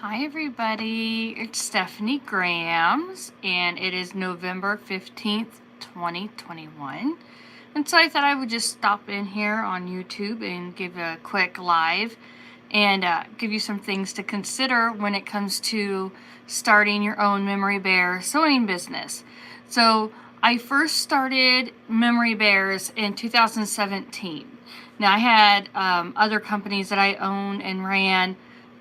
Hi everybody, it's Stephanie Grams and it is November 15th, 2021. And so I thought I would just stop in here on YouTube and give a quick live and give you some things to consider when it comes to starting your own Memory Bear sewing business. So I first started Memory Bears in 2017. Now I had other companies that I owned and ran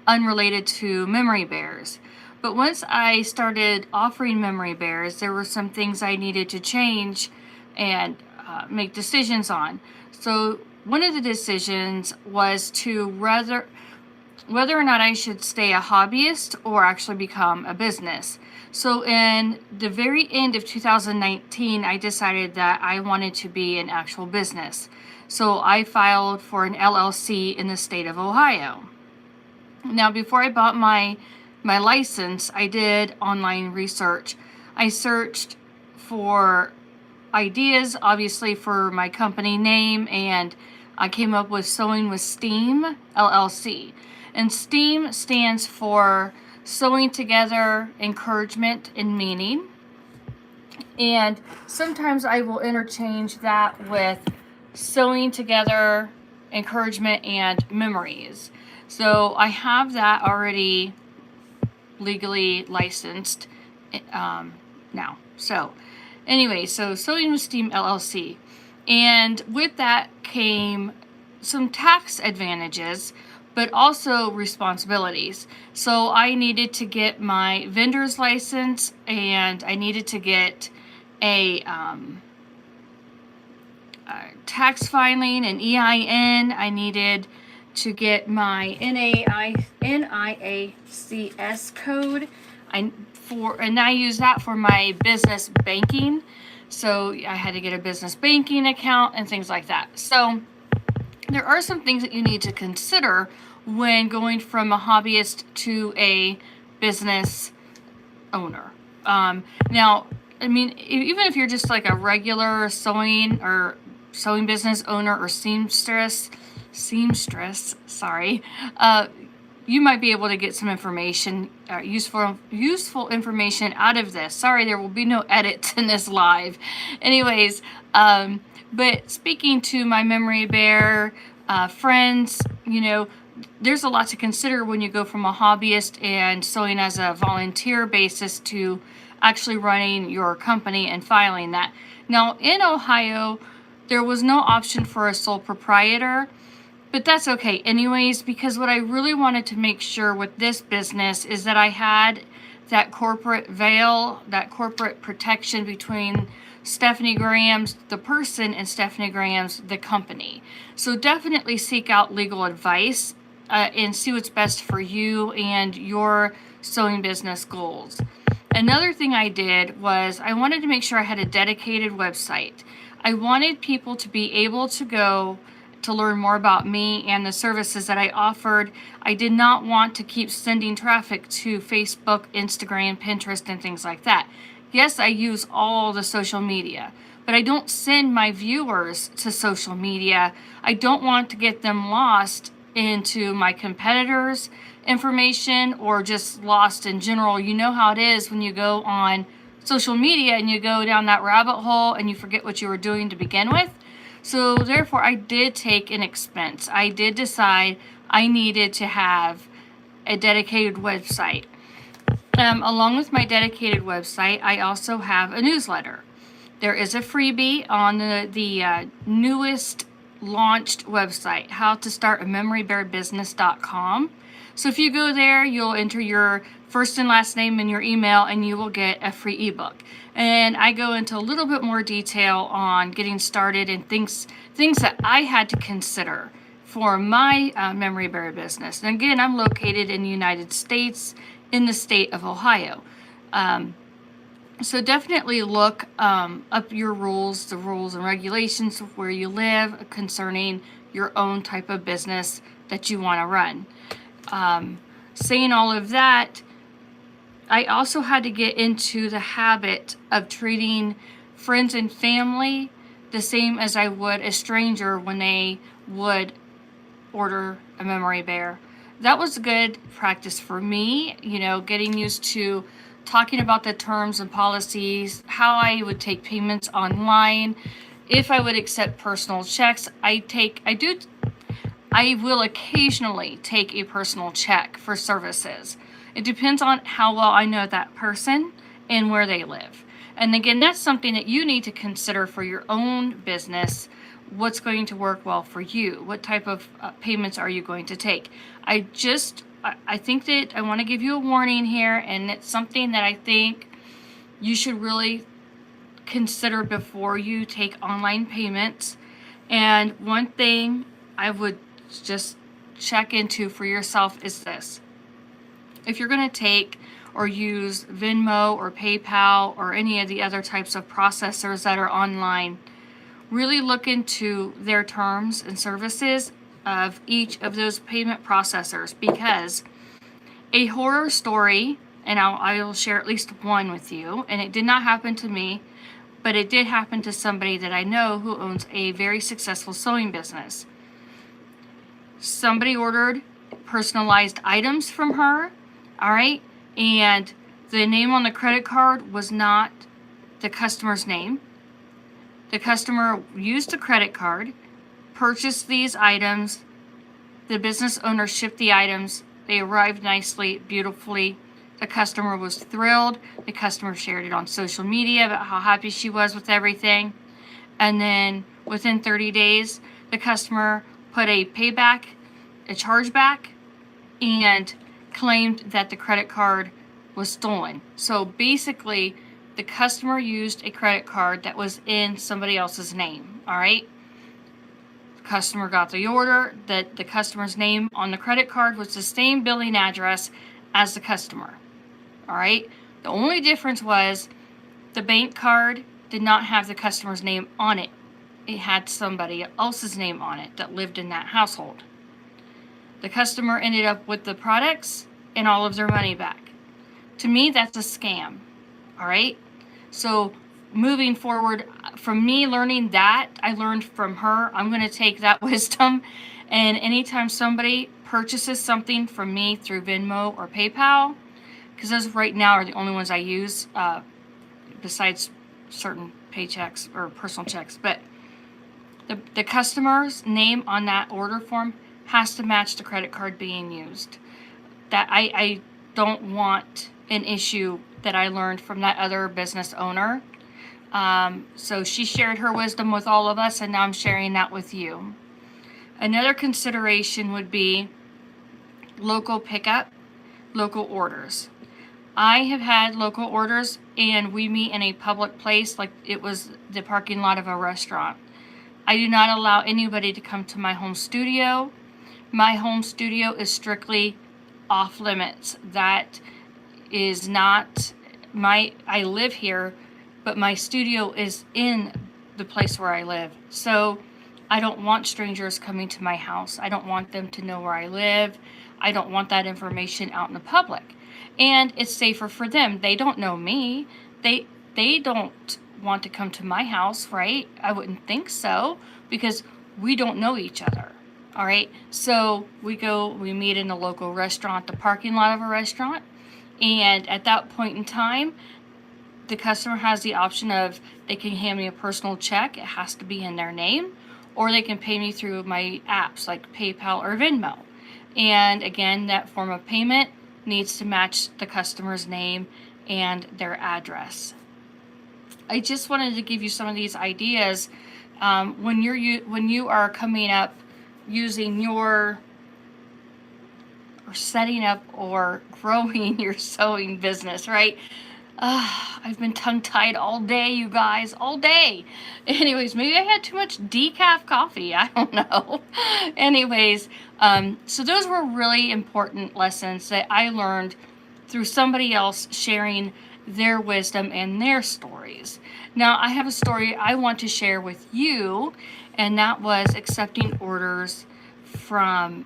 unrelated to Memory Bears. But once I started offering Memory Bears, there were some things I needed to change and make decisions on. So one of the decisions was to whether or not I should stay a hobbyist or actually become a business. So in the very end of 2019, I decided that I wanted to be an actual business. So I filed for an LLC in the state of Ohio. Now, before I bought my license, I did online research. I searched for ideas, obviously, for my company name, and I came up with Sewing with STEAM LLC. And STEAM stands for Sewing Together, Encouragement, and Meaning. And sometimes I will interchange that with Sewing Together, Encouragement, and Memories. So I have that already legally licensed now. So anyway, so Sewing with STEAM LLC. And with that came some tax advantages, but also responsibilities. So I needed to get my vendor's license, and I needed to get a tax filing, an EIN. I needed to get my NAICS code. And I use that for my business banking. So I had to get a business banking account and things like that. So there are some things that you need to consider when going from a hobbyist to a business owner. Now, I mean, even if you're just like a regular sewing business owner or seamstress, sorry, you might be able to get some information, useful information out of this. Sorry, there will be no edits in this live. Anyways, but speaking to my Memory Bear friends, there's a lot to consider when you go from a hobbyist and sewing as a volunteer basis to actually running your company and filing that. Now, in Ohio, there was no option for a sole proprietor, but that's okay anyways, because what I really wanted to make sure with this business is that I had that corporate veil, that corporate protection between Stephanie Grams, the person, and Stephanie Grams, the company. So definitely seek out legal advice and see what's best for you and your sewing business goals. Another thing I did was I wanted to make sure I had a dedicated website. I wanted people to be able to go to learn more about me and the services that I offered. I did not want to keep sending traffic to Facebook, Instagram, Pinterest, and things like that. Yes, I use all the social media, but I don't send my viewers to social media. I don't want to get them lost into my competitors' information or just lost in general. You know how it is when you go on social media and you go down that rabbit hole and you forget what you were doing to begin with. So therefore, I did take an expense. I did decide I needed to have a dedicated website. Along with my dedicated website, I also have a newsletter. There is a freebie on the newest launched website, howtostartamemorybearbusiness.com. So if you go there, you'll enter your first and last name and your email, and you will get a free ebook. And I go into a little bit more detail on getting started and things that I had to consider for my Memory Bear business. And again, I'm located in the United States, in the state of Ohio. So definitely look up your rules, the rules and regulations of where you live concerning your own type of business that you want to run. Saying all of that, I also had to get into the habit of treating friends and family the same as I would a stranger when they would order a Memory Bear. that was good practice for me, you know, getting used to talking about the terms and policies, how I would take payments online, if I would accept personal checks. I will occasionally take a personal check for services. It depends on how well I know that person and where they live. And again, that's something that you need to consider for your own business. What's going to work well for you? What type of payments are you going to take? I think that I want to give you a warning here, and it's something that I think you should really consider before you take online payments. And one thing I would just check into for yourself is this. If you're going to take or use Venmo or PayPal or any of the other types of processors that are online, really look into their terms and services of each of those payment processors, because a horror story, and I will share at least one with you, and it did not happen to me, but it did happen to somebody that I know who owns a very successful sewing business. Somebody ordered personalized items from her, all right, and the name on the credit card was not the customer's name. The customer used the credit card, purchased these items, the business owner shipped the items, they arrived nicely, beautifully. The customer was thrilled. The customer shared it on social media about how happy she was with everything. And then within 30 days, the customer put a chargeback, and claimed that the credit card was stolen. So basically, the customer used a credit card that was in somebody else's name, all right? The customer got the order, that the customer's name on the credit card was the same billing address as the customer, all right? The only difference was the bank card did not have the customer's name on it. It had somebody else's name on it that lived in that household. The customer ended up with the products and all of their money back. To me, that's a scam, all right? So moving forward, from me learning that, I learned from her, I'm going to take that wisdom, and anytime somebody purchases something from me through Venmo or PayPal, because those right now are the only ones I use, besides certain paychecks or personal checks, but the customer's name on that order form has to match the credit card being used. That I don't want an issue that I learned from that other business owner. So she shared her wisdom with all of us, and now I'm sharing that with you. Another consideration would be local pickup, local orders. I have had local orders, and we meet in a public place like it was the parking lot of a restaurant. I do not allow anybody to come to my home studio. My home studio is strictly off limits. That is not I live here, but my studio is in the place where I live. So I don't want strangers coming to my house. I don't want them to know where I live. I don't want that information out in the public. And it's safer for them. They don't know me. They don't want to come to my house, right? I wouldn't think so, because we don't know each other. All right, so we meet in a local restaurant, the parking lot of a restaurant, and at that point in time, the customer has the option of, they can hand me a personal check, it has to be in their name, or they can pay me through my apps like PayPal or Venmo. And again, that form of payment needs to match the customer's name and their address. I just wanted to give you some of these ideas when you are coming up using or setting up or growing your sewing business, right? I've been tongue-tied all day, you guys, all day. Anyways, maybe I had too much decaf coffee. I don't know. Anyways, so those were really important lessons that I learned through somebody else sharing their wisdom and their stories. Now, I have a story I want to share with you, and that was accepting orders from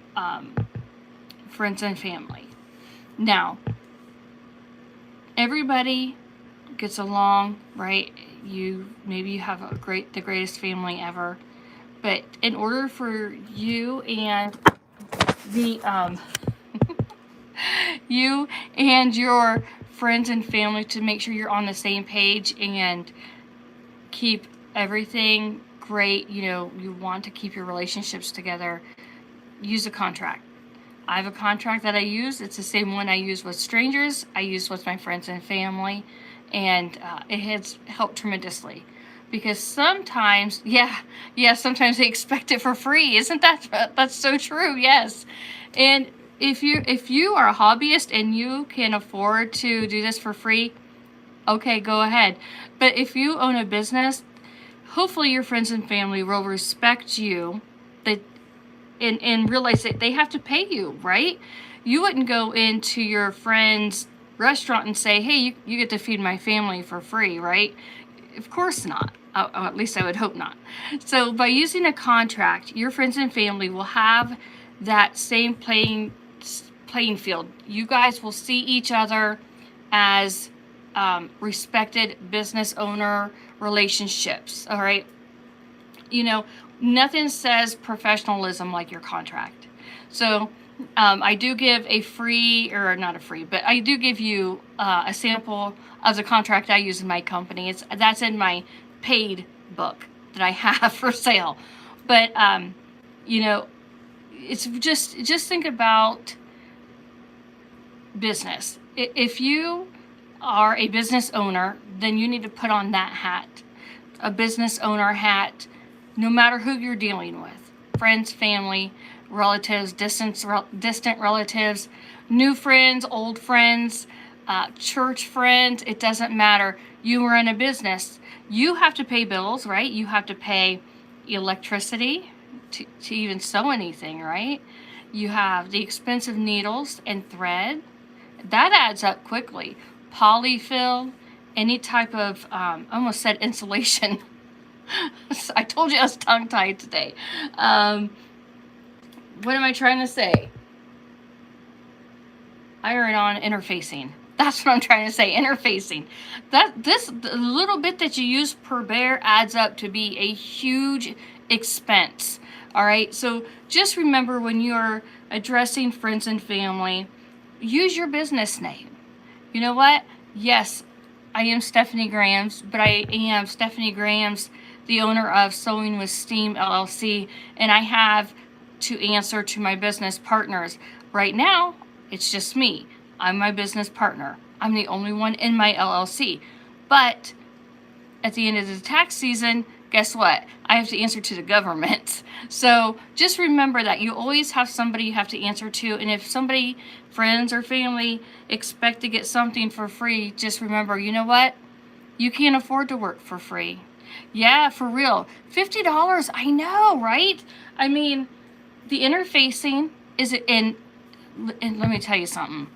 friends and family. Now, everybody gets along, right? Maybe you have the greatest family ever, but in order for you and the you and your friends and family to make sure you're on the same page and keep everything great. You know, you want to keep your relationships together. Use a contract. I have a contract that I use. It's the same one I use with strangers. I use with my friends and family, and it has helped tremendously. Because sometimes, sometimes they expect it for free. Isn't that's so true? Yes, and if you are a hobbyist and you can afford to do this for free, okay, go ahead. But if you own a business, hopefully your friends and family will respect you. That and realize that they have to pay you, right? You wouldn't go into your friend's restaurant and say, hey, you get to feed my family for free, right? Of course not. At least I would hope not. So by using a contract, your friends and family will have that same playing field. You guys will see each other as respected business owner relationships, all right? You know, nothing says professionalism like your contract. So I do give a free, or not a free, but I do give you a sample of the contract I use in my company. That's in my paid book that I have for sale. But you know, it's just think about business. If you are a business owner, then you need to put on that hat, a business owner hat, no matter who you're dealing with, friends, family, relatives, distant relatives, new friends, old friends, church friends, it doesn't matter. You are in a business. You have to pay bills, right? You have to pay electricity to even sew anything, right? You have the expensive needles and thread. That adds up quickly. Polyfill, any type of, I almost said insulation. I told you I was tongue-tied today. What am I trying to say? Iron-on interfacing. That's what I'm trying to say, interfacing. The little bit that you use per bear adds up to be a huge expense. All right, so just remember when you're addressing friends and family, use your business name. You know what? Yes, I am Stephanie Grams, but I am Stephanie Grams, the owner of Sewing with Steam LLC, and I have to answer to my business partners. Right now, it's just me. I'm my business partner. I'm the only one in my LLC. But at the end of the tax season, guess what? I have to answer to the government. So just remember that you always have somebody you have to answer to. And if somebody, friends or family, expect to get something for free, just remember, you know what? You can't afford to work for free. Yeah, for real. $50, I know, right? I mean, the interfacing is and let me tell you something.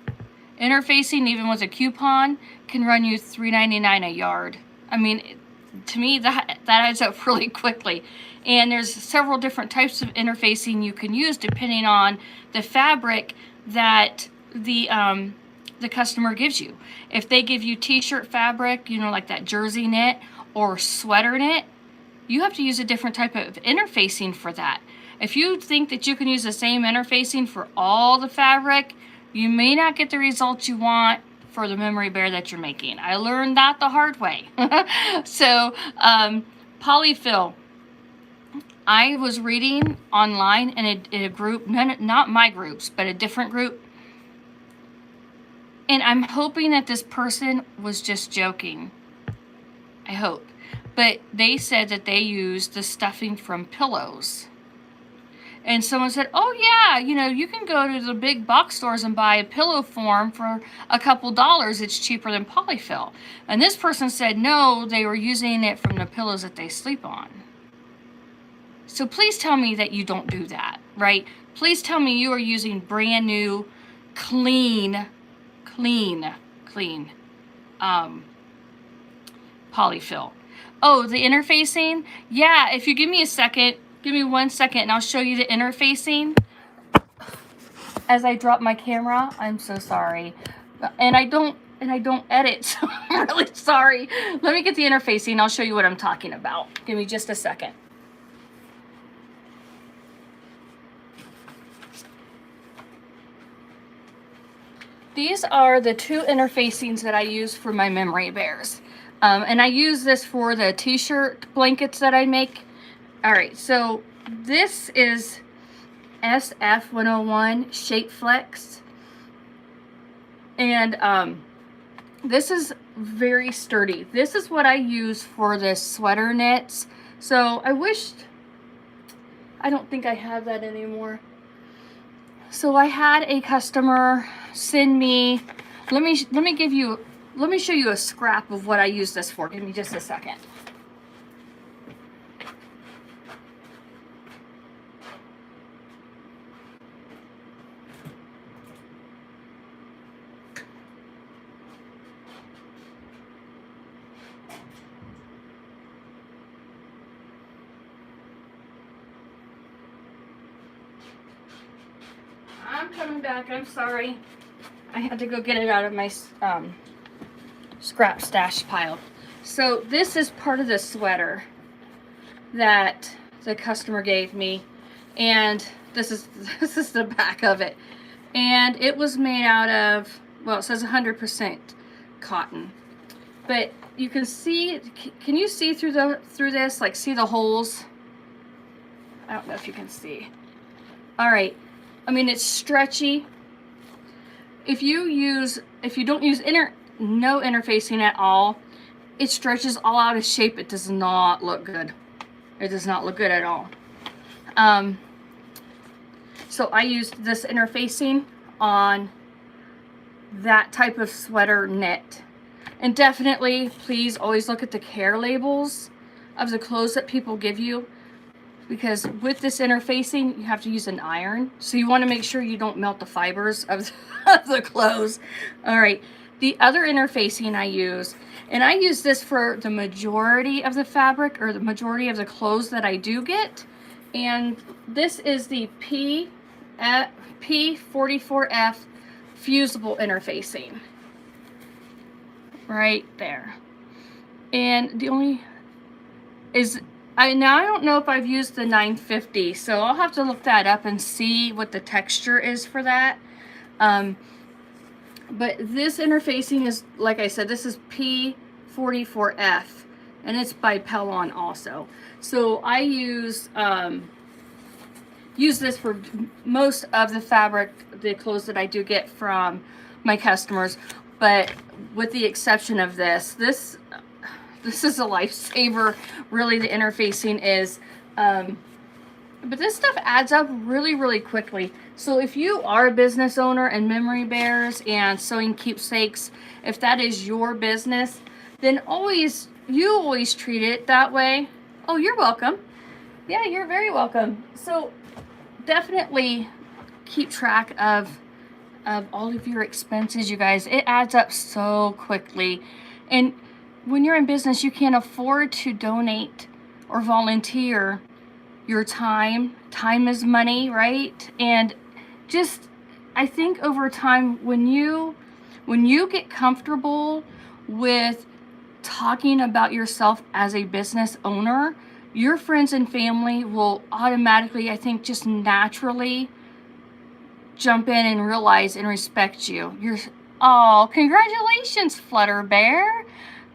Interfacing, even with a coupon, can run you $3.99 a yard. I mean, to me, that adds up really quickly. And there's several different types of interfacing you can use depending on the fabric that the customer gives you. If they give you t-shirt fabric, you know, like that jersey knit or sweater knit, you have to use a different type of interfacing for that. If you think that you can use the same interfacing for all the fabric, you may not get the results you want for the memory bear that you're making. I learned that the hard way. So, Polyfill. I was reading online in a group, not my groups, but a different group. And I'm hoping that this person was just joking. I hope. But they said that they used the stuffing from pillows. And someone said, oh yeah, you know, you can go to the big box stores and buy a pillow form for a couple dollars. It's cheaper than Polyfill. And this person said, no, they were using it from the pillows that they sleep on. So please tell me that you don't do that, right? Please tell me you are using brand new, clean Polyfill. Oh, the interfacing? Yeah, if you give me a second, give me 1 second and I'll show you the interfacing. As I drop my camera, I'm so sorry. And I don't edit, so I'm really sorry. Let me get the interfacing, I'll show you what I'm talking about. Give me just a second. these are the 2 interfacings that I use for my memory bears. And I use this for the t-shirt blankets that I make. All right, so this is SF101 Shape Flex. And this is very sturdy. This is what I use for the sweater knits. So I don't think I have that anymore. So I had a customer send me, let me show you a scrap of what I use this for. Give me just a second. I'm coming back. I'm sorry. I had to go get it out of my scrap stash pile. So this is part of the sweater that the customer gave me, and this is the back of it, and it was made out of, well, it says 100% cotton, but you can see, can you see through this, like see the holes? I don't know if you can see. All right, I mean, it's stretchy. If you don't use no interfacing at all, it stretches all out of shape. It does not look good. It does not look good at all. So I used this interfacing on that type of sweater knit. And definitely, please always look at the care labels of the clothes that people give you, because with this interfacing, you have to use an iron. So you want to make sure you don't melt the fibers of the clothes. All right, the other interfacing I use, and I use this for the majority of the fabric or the majority of the clothes that I do get. And this is the P44F Fusible Interfacing. Right there. And the only is, I don't know if I've used the 950, so I'll have to look that up and see what the texture is for that. But this interfacing is, like I said, this is P44F, and it's by Pellon also. So I use this for most of the fabric, the clothes that I do get from my customers, but with the exception of this is a lifesaver. Really, the interfacing is, but this stuff adds up really, really quickly. So if you are a business owner and memory bears and sewing keepsakes, if that is your business, then you always treat it that way. Oh, you're welcome. Yeah, you're very welcome. So definitely keep track of all of your expenses, you guys. It adds up so quickly. And when you're in business, you can't afford to donate or volunteer your time. Time is money, right? And just, I think over time, when you get comfortable with talking about yourself as a business owner, your friends and family will automatically, I think, just naturally jump in and realize and respect you. Oh, congratulations, Flutter Bear.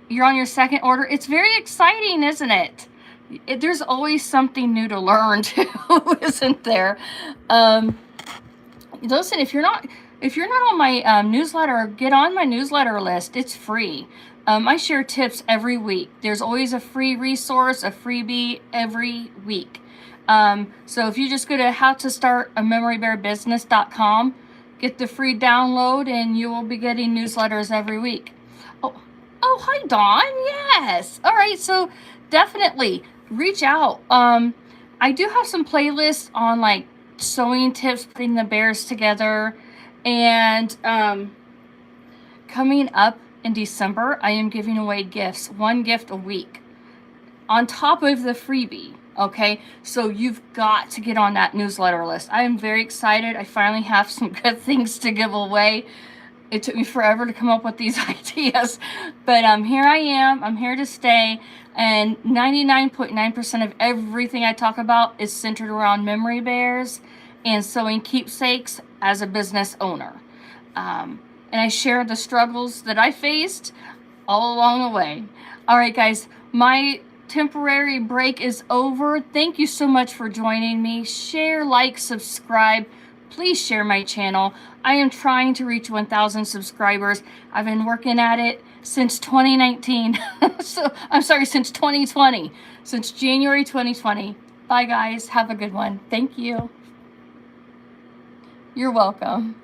You're on your second order. It's very exciting, isn't it? There's always something new to learn too, isn't there? Listen, if you're not on my newsletter, get on my newsletter list. It's free. I share tips every week. There's always a free resource, a freebie every week. So if you just go to howtostartamemorybearbusiness.com, get the free download, and you will be getting newsletters every week. Oh, hi, Dawn. Yes. All right. So definitely reach out. I do have some playlists on like sewing tips, putting the bears together, and coming up in December, I am giving away gifts, 1 gift a week on top of the freebie. Okay, so you've got to get on that newsletter list. I am very excited. I finally have some good things to give away. It took me forever to come up with these ideas, but here I am. I'm here to stay, and 99.9% of everything I talk about is centered around memory bears and sewing keepsakes as a business owner. and I share the struggles that I faced all along the way. All right, guys, my temporary break is over. Thank you so much for joining me. Share, like, subscribe. Please share my channel. I am trying to reach 1,000 subscribers. I've been working at it since 2019. So I'm sorry, since 2020, since January 2020. Bye, guys. Have a good one. Thank you. You're welcome.